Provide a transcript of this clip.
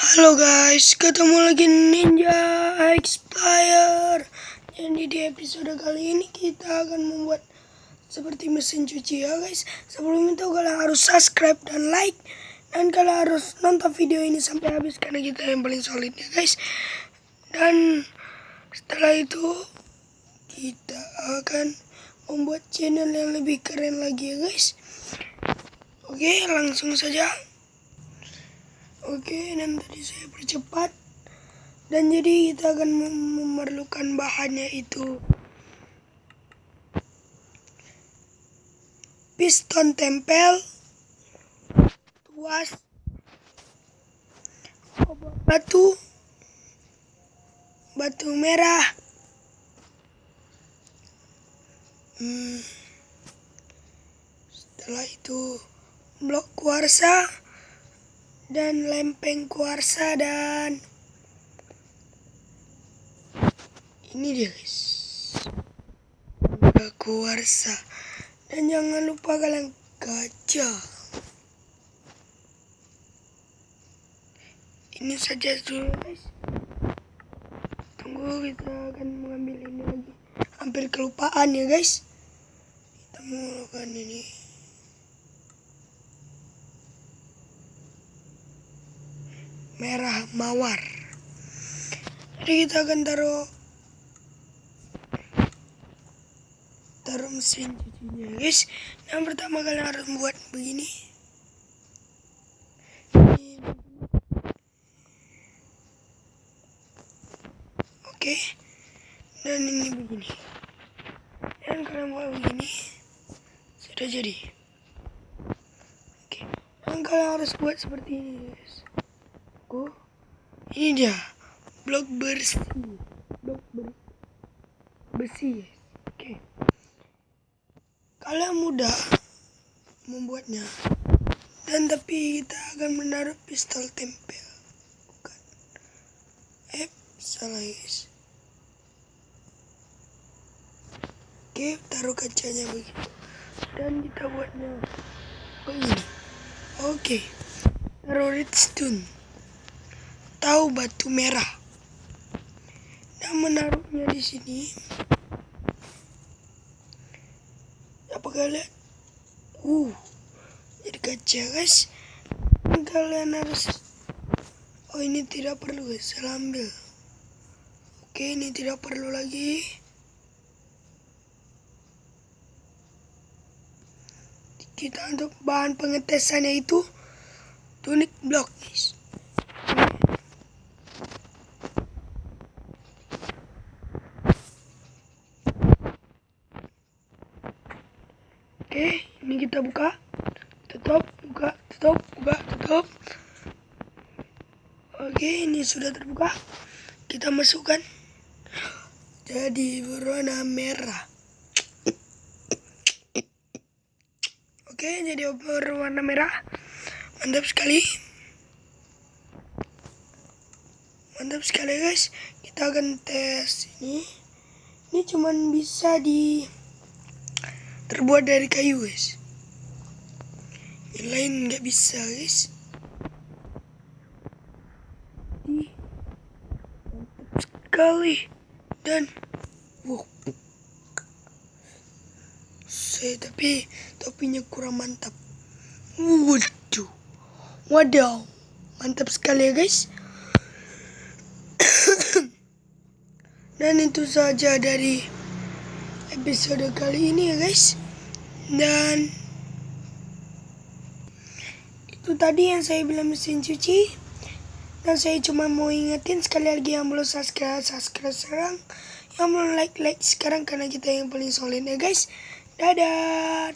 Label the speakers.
Speaker 1: Halo guys, ketemu lagi Ninja Explayer. Jadi di episode kali ini kita akan membuat seperti mesin cuci ya guys. Sebelum itu kalian harus subscribe dan like, dan kalian harus nonton video ini sampai habis karena kita yang paling solid ya guys. Dan setelah itu kita akan membuat channel yang lebih keren lagi ya guys. Oke, langsung saja. Oke, dan tadi saya percepat. Dan jadi kita akan memerlukan bahannya itu piston tempel, tuas, batu merah, setelah itu blok kuarsa dan lempeng kuarsa, dan ini dia guys, kuarsa. Dan jangan lupa kalian kaca. Ini saja dulu guys. Tunggu, kita akan mengambil ini lagi. Hampir kelupaan ya guys. Kita melakukan ini. Merah mawar. Jadi kita akan taruh mesin cucinya guys. Yang pertama kalian harus buat begini. Oke. Dan ini begini. Dan kalian buat begini. Sudah jadi. Oke. Dan kalian harus buat seperti ini guys. Ini dia blok besi. Besi. Oke. Kalian mudah membuatnya. Dan tapi kita akan menaruh pistol tempel. Bukan. Salah guys. Oke, taruh kacanya begitu. Dan kita buatnya begini. Oke. Taruh redstone. Tahu batu merah. Dan menaruhnya di sini. Apakah lihat? Jadi kaca guys. Dan kalian harus. Oh, ini tidak perlu guys. Saya ambil. Oke, ini tidak perlu lagi. Kita untuk bahan pengetesannya itu tunik blok guys. Oke, ini kita buka, tutup, buka, tutup, buka, tutup. Oke, ini sudah terbuka. Kita masukkan. Jadi berwarna merah. Oke, jadi berwarna merah. Mantap sekali. Mantap sekali guys. Kita akan tes ini. Ini cuman bisa terbuat dari kayu guys. Yang lain nggak bisa guys. Mantap sekali. Dan tapi topinya kurang mantap. Wadaw, mantap sekali ya guys. Dan itu saja dari episode kali ini ya guys. Dan itu tadi yang saya bilang mesin cuci. Dan saya cuma mau ingetin sekali lagi yang belum subscribe sekarang. Yang belum like sekarang karena kita yang paling solid ya guys. Dadah.